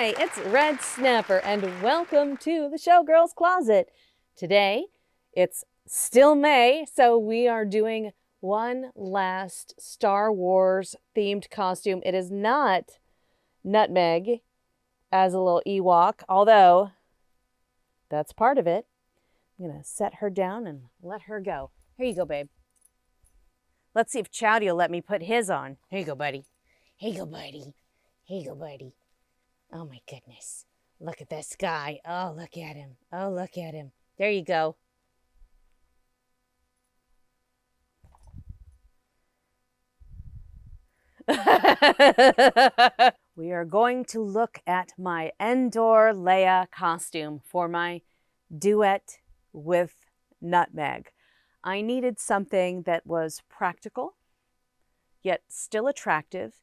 Hi, it's Red Snapper and welcome to the Showgirl's Closet. Today, it's still May, so we are doing one last Star Wars themed costume. It is not Nutmeg as a little Ewok, although that's part of it. I'm going to set her down and let her go. Here you go, babe. Let's see if Chowdy will let me put his on. Here you go, buddy. Here you go, buddy. Here you go, buddy. Oh my goodness. Look at this guy. Oh, look at him. Oh, look at him. There you go. We are going to look at my Endor Leia costume for my duet with Nutmeg. I needed something that was practical, yet still attractive.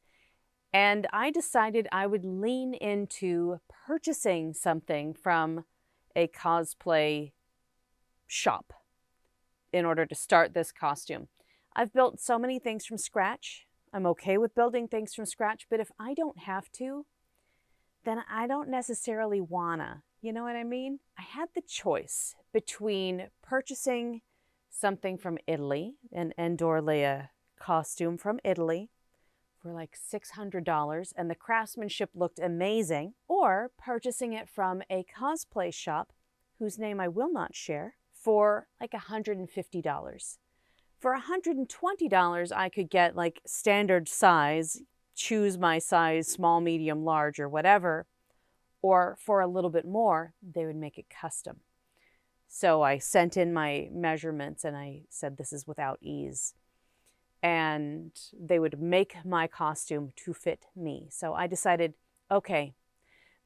And I decided I would lean into purchasing something from a cosplay shop in order to start this costume. I've built so many things from scratch. I'm okay with building things from scratch, but if I don't have to, then I don't necessarily wanna. You know what I mean? I had the choice between purchasing something from Italy, an Endor Leia costume from Italy, for like $600 and the craftsmanship looked amazing, or purchasing it from a cosplay shop whose name I will not share for like $150. For $120, I could get like standard size, choose my size, small, medium, large, or whatever, or for a little bit more, they would make it custom. So I sent in my measurements and I said, this is without ease. And they would make my costume to fit me. So I decided, okay,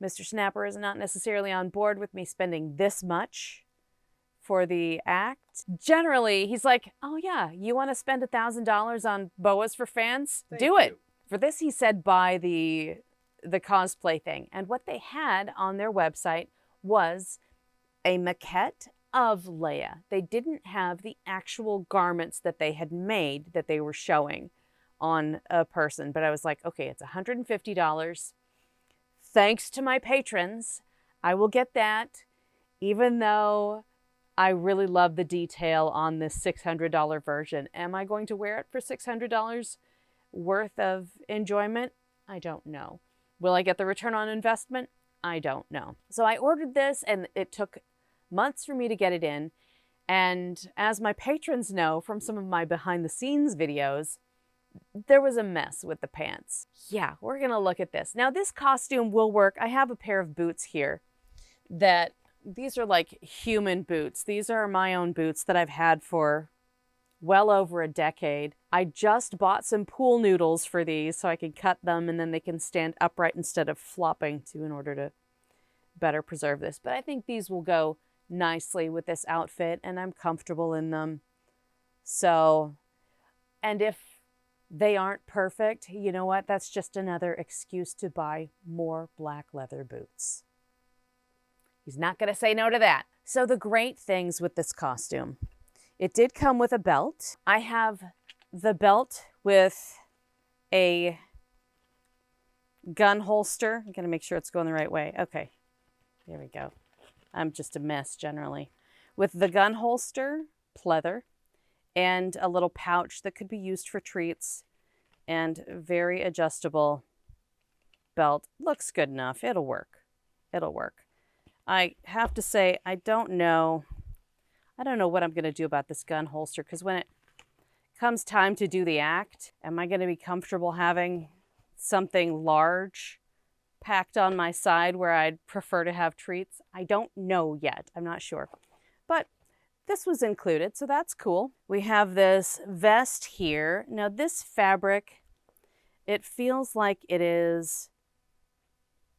Mr. Snapper is not necessarily on board with me spending this much for the act. Generally, he's like, oh yeah, you want to spend $1,000 on boas for fans? Do it. For this, he said, buy the cosplay thing. And what they had on their website was a maquette of Leia. They didn't have the actual garments that they had made that they were showing on a person. But I was like, okay, it's $150. Thanks to my patrons, I will get that, even though I really love the detail on this $600 version. Am I going to wear it for $600 worth of enjoyment? I don't know. Will I get the return on investment? I don't know. So I ordered this and it took months for me to get it in. And as my patrons know from some of my behind the scenes videos, there was a mess with the pants. Yeah, we're gonna look at this. Now this costume will work. I have a pair of boots here that these are like human boots. These are my own boots that I've had for well over a decade. I just bought some pool noodles for these so I can cut them and then they can stand upright instead of flopping in order to better preserve this. But I think these will go nicely with this outfit and I'm comfortable in them. So, and if they aren't perfect, you know what? That's just another excuse to buy more black leather boots. He's not going to say no to that. So the great things with this costume, it did come with a belt. I have the belt with a gun holster. I'm going to make sure it's going the right way. Okay, there we go. I'm just a mess generally. With the gun holster, pleather, and a little pouch that could be used for treats, and very adjustable belt. Looks good enough. It'll work. It'll work. I have to say, I don't know what I'm going to do about this gun holster, because when it comes time to do the act, am I going to be comfortable having something large packed on my side where I'd prefer to have treats? I don't know yet. I'm not sure. But this was included, so that's cool. We have this vest here. Now this fabric, it feels like it is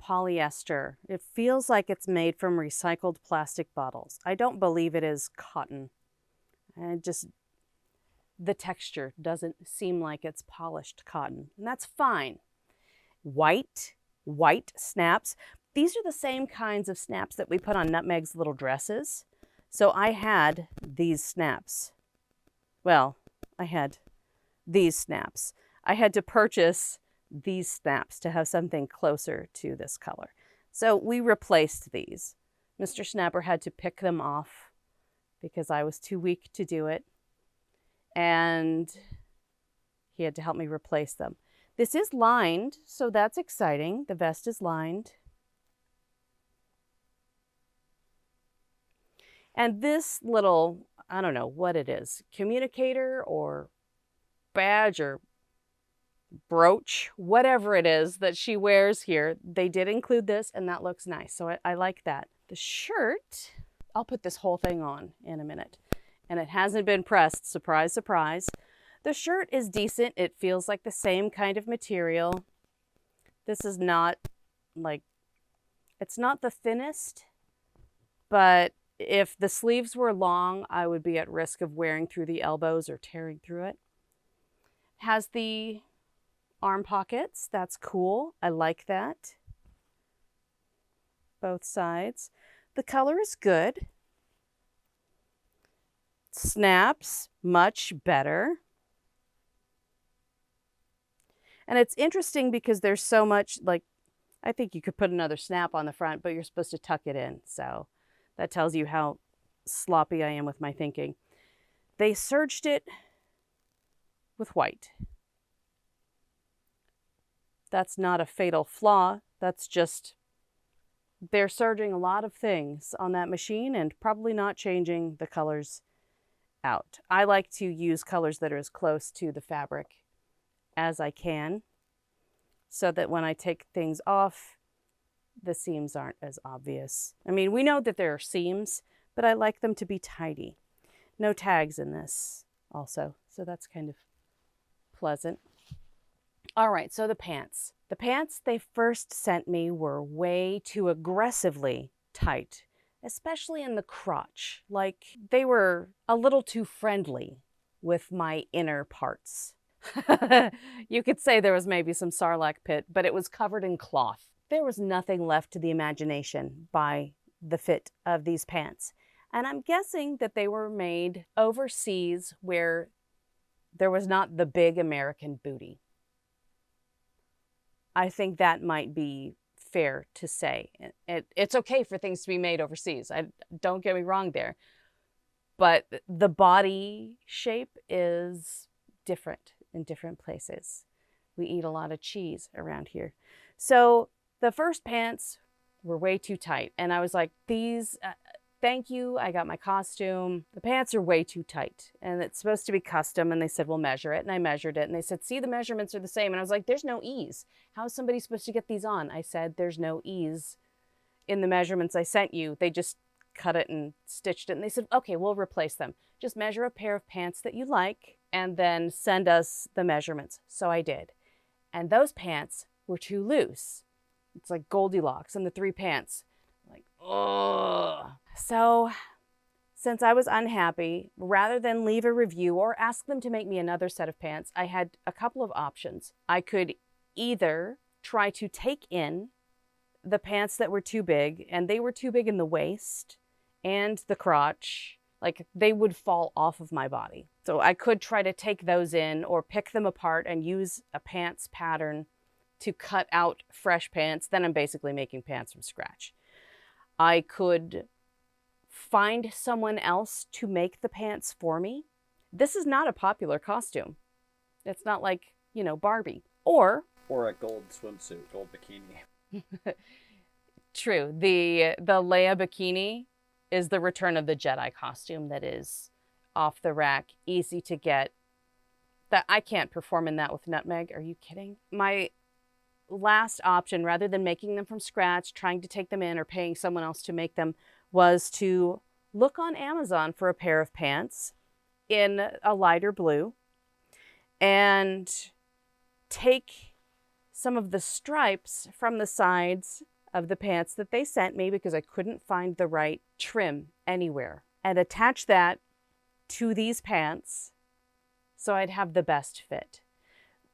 polyester. It feels like it's made from recycled plastic bottles. I don't believe it is cotton. And the texture doesn't seem like it's polished cotton, and that's fine. White snaps. These are the same kinds of snaps that we put on Nutmeg's little dresses. So I had these snaps. Well, I had these snaps. I had to purchase these snaps to have something closer to this color. So we replaced these. Mr. Snapper had to pick them off because I was too weak to do it. And he had to help me replace them. This is lined, so that's exciting. The vest is lined. And this little, I don't know what it is, communicator or badge or brooch, whatever it is that she wears here, they did include this, and that looks nice. So I like that. The shirt, I'll put this whole thing on in a minute. And it hasn't been pressed, surprise, surprise. The shirt is decent. It feels like the same kind of material. This is not like, it's not the thinnest, but if the sleeves were long, I would be at risk of wearing through the elbows or tearing through it. Has the arm pockets. That's cool. I like that. Both sides. The color is good. Snaps much better. And it's interesting because there's so much, like, I think you could put another snap on the front, but you're supposed to tuck it in. So that tells you how sloppy I am with my thinking. They serged it with white. That's not a fatal flaw. That's just, they're serging a lot of things on that machine and probably not changing the colors out. I like to use colors that are as close to the fabric as I can so that when I take things off, the seams aren't as obvious. I mean, we know that there are seams, but I like them to be tidy. No tags in this also, so that's kind of pleasant. All right, so the pants. The pants they first sent me were way too aggressively tight, especially in the crotch. Like, they were a little too friendly with my inner parts. You could say there was maybe some sarlacc pit, but it was covered in cloth. There was nothing left to the imagination by the fit of these pants. And I'm guessing that they were made overseas where there was not the big American booty. I think that might be fair to say. It's okay for things to be made overseas. Don't get me wrong there. But the body shape is different in different places. We eat a lot of cheese around here. So the first pants were way too tight. And I was like, these, thank you, I got my costume. The pants are way too tight. And it's supposed to be custom. And they said, we'll measure it. And I measured it. And they said, see, the measurements are the same. And I was like, there's no ease. How is somebody supposed to get these on? I said, there's no ease in the measurements I sent you. They just cut it and stitched it. And they said, okay, we'll replace them. Just measure a pair of pants that you like and then send us the measurements. So I did. And those pants were too loose. It's like Goldilocks and the three pants. Like, ugh. So since I was unhappy, rather than leave a review or ask them to make me another set of pants, I had a couple of options. I could either try to take in the pants that were too big, and they were too big in the waist and the crotch. Like, they would fall off of my body. So I could try to take those in or pick them apart and use a pants pattern to cut out fresh pants. Then I'm basically making pants from scratch. I could find someone else to make the pants for me. This is not a popular costume. It's not like, you know, Barbie. Or a gold swimsuit, gold bikini. True. The Leia bikini is the Return of the Jedi costume that is off the rack, easy to get. That I can't perform in that with Nutmeg. Are you kidding? My last option, rather than making them from scratch, trying to take them in or paying someone else to make them, was to look on Amazon for a pair of pants in a lighter blue and take some of the stripes from the sides of the pants that they sent me because I couldn't find the right trim anywhere, and attach that to these pants so I'd have the best fit.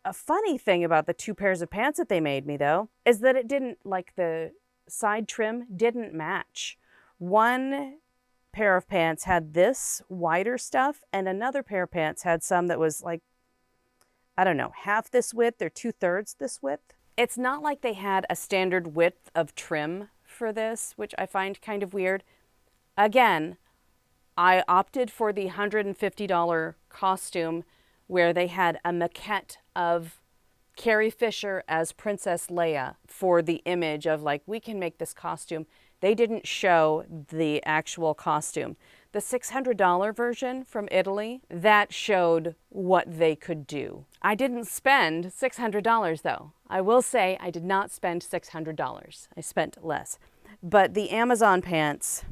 A funny thing about the two pairs of pants that they made me, though, is that it didn't, like, the side trim didn't match. One pair of pants had this wider stuff, and another pair of pants had some that was like, I don't know, half this width or 2/3 this width. It's not like they had a standard width of trim for this, which I find kind of weird. Again, I opted for the $150 costume where they had a maquette of Carrie Fisher as Princess Leia for the image of like, we can make this costume. They didn't show the actual costume. The $600 version from Italy, that showed what they could do. I didn't spend $600 though. I will say I did not spend $600. I spent less. But the Amazon pants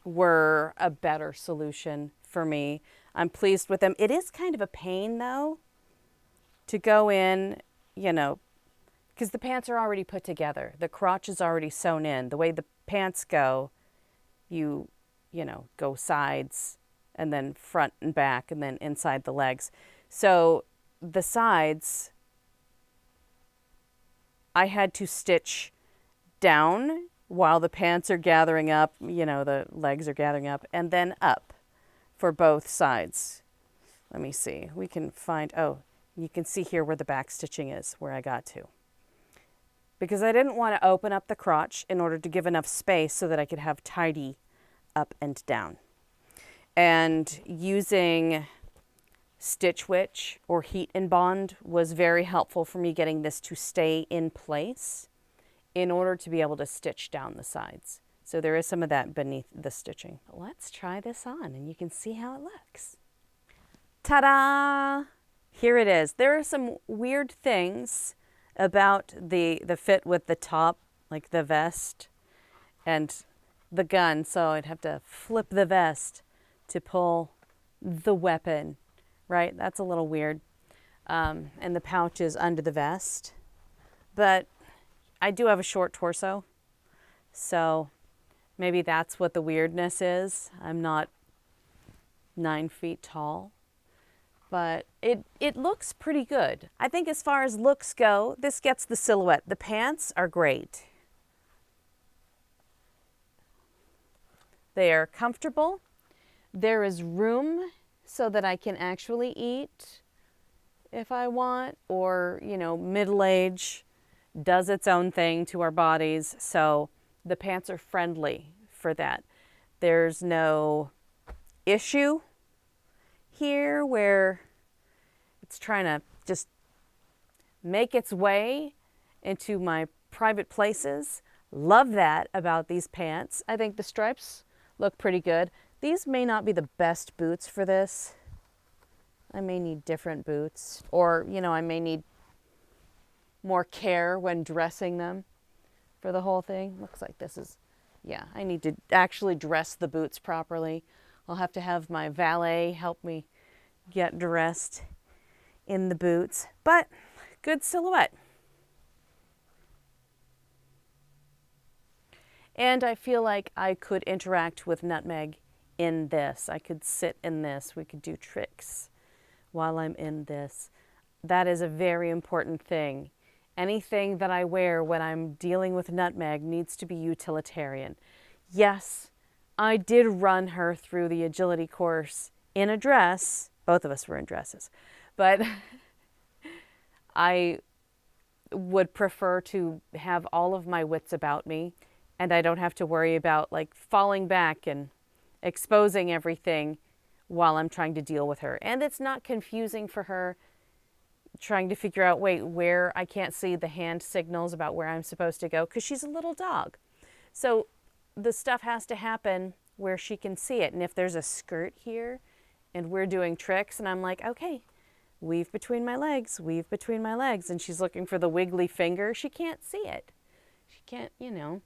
were a better solution for me. I'm pleased with them. It is kind of a pain though to go in, you know, because the pants are already put together. The crotch is already sewn in. The way the pants go, you know, go sides and then front and back and then inside the legs. So the sides, I had to stitch down while the pants are gathering up, you know, the legs are gathering up, and then up for both sides. Let me see. We can find, oh, you can see here where the back stitching is, where I got to. Because I didn't want to open up the crotch in order to give enough space so that I could have tidy up and down. And using Stitch Witch or Heat and Bond was very helpful for me getting this to stay in place in order to be able to stitch down the sides. So there is some of that beneath the stitching. Let's try this on and you can see how it looks. Ta-da! Here it is. There are some weird things about the fit with the top, like the vest and the gun. So I'd have to flip the vest to pull the weapon, right? That's a little weird. And the pouch is under the vest. But I do have a short torso, so maybe that's what the weirdness is. I'm not 9 feet tall, but it looks pretty good. I think as far as looks go, this gets the silhouette. The pants are great. They are comfortable. There is room so that I can actually eat if I want, or, you know, middle age does its own thing to our bodies, so the pants are friendly for that. There's no issue here where it's trying to just make its way into my private places. Love that about these pants. I think the stripes look pretty good. These may not be the best boots for this. I may need different boots, or, you know, I may need more care when dressing them for the whole thing. Looks like this is, yeah, I need to actually dress the boots properly. I'll have to have my valet help me get dressed in the boots, but good silhouette. And I feel like I could interact with Nutmeg in this. I could sit in this. We could do tricks while I'm in this. That is a very important thing. Anything that I wear when I'm dealing with Nutmeg needs to be utilitarian. Yes, I did run her through the agility course in a dress. Both of us were in dresses. But I would prefer to have all of my wits about me, and I don't have to worry about like falling back and exposing everything while I'm trying to deal with her. And it's not confusing for her trying to figure out, wait, where I can't see the hand signals about where I'm supposed to go, because she's a little dog. So the stuff has to happen where she can see it. And if there's a skirt here and we're doing tricks and I'm like, okay, weave between my legs, weave between my legs, and she's looking for the wiggly finger, she can't see it. She can't, you know.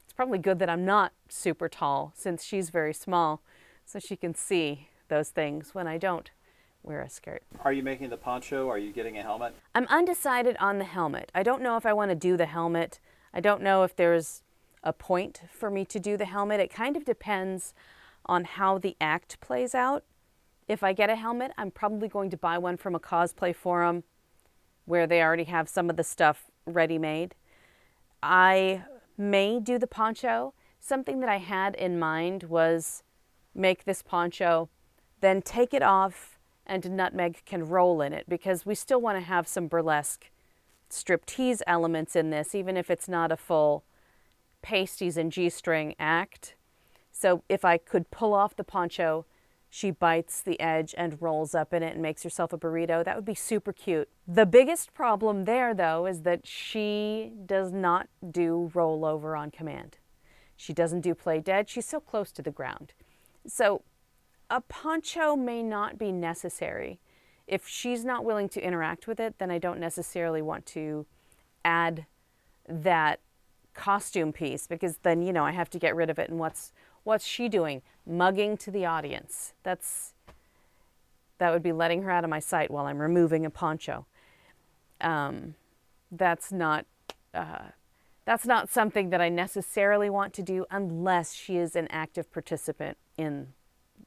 It's probably good that I'm not super tall since she's very small, so she can see those things when I don't wear a skirt. Are you making the poncho? Are you getting a helmet? I'm undecided on the helmet. I don't know if I want to do the helmet. I don't know if there's a point for me to do the helmet. It kind of depends on how the act plays out. If I get a helmet, I'm probably going to buy one from a cosplay forum where they already have some of the stuff ready-made. I may do the poncho. Something that I had in mind was make this poncho, then take it off, and Nutmeg can roll in it, because we still want to have some burlesque striptease elements in this, even if it's not a full pasties and G-string act. So if I could pull off the poncho, she bites the edge and rolls up in it and makes herself a burrito. That would be super cute. The biggest problem there, though, is that she does not do rollover on command. She doesn't do play dead. She's so close to the ground. So a poncho may not be necessary. If she's not willing to interact with it, then I don't necessarily want to add that costume piece, because then, you know, I have to get rid of it. And what's she doing? Mugging to the audience. That would be letting her out of my sight while I'm removing a poncho. That's not something that I necessarily want to do unless she is an active participant in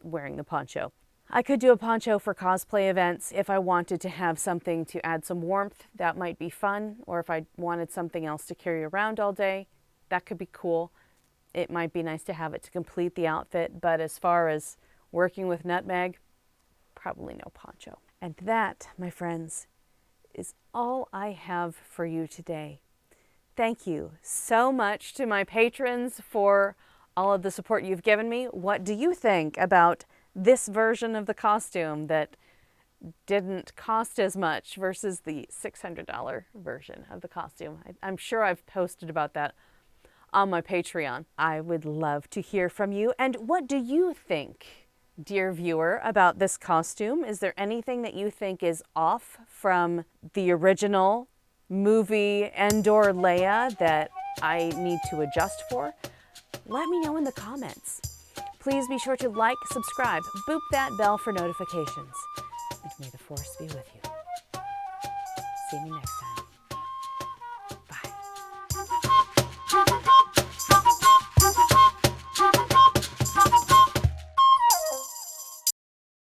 wearing the poncho. I could do a poncho for cosplay events if I wanted to have something to add some warmth. That might be fun. Or if I wanted something else to carry around all day, that could be cool. It might be nice to have it to complete the outfit, but as far as working with Nutmeg, probably no poncho. And that, my friends, is all I have for you today. Thank you so much to my patrons for all of the support you've given me. What do you think about this version of the costume that didn't cost as much versus the $600 version of the costume? I'm sure I've posted about that on my Patreon. I would love to hear from you. And what do you think, dear viewer, about this costume? Is there anything that you think is off from the original movie Endor Leia that I need to adjust for? Let me know in the comments. Please be sure to like, subscribe, boop that bell for notifications. And may the force be with you. See me next time.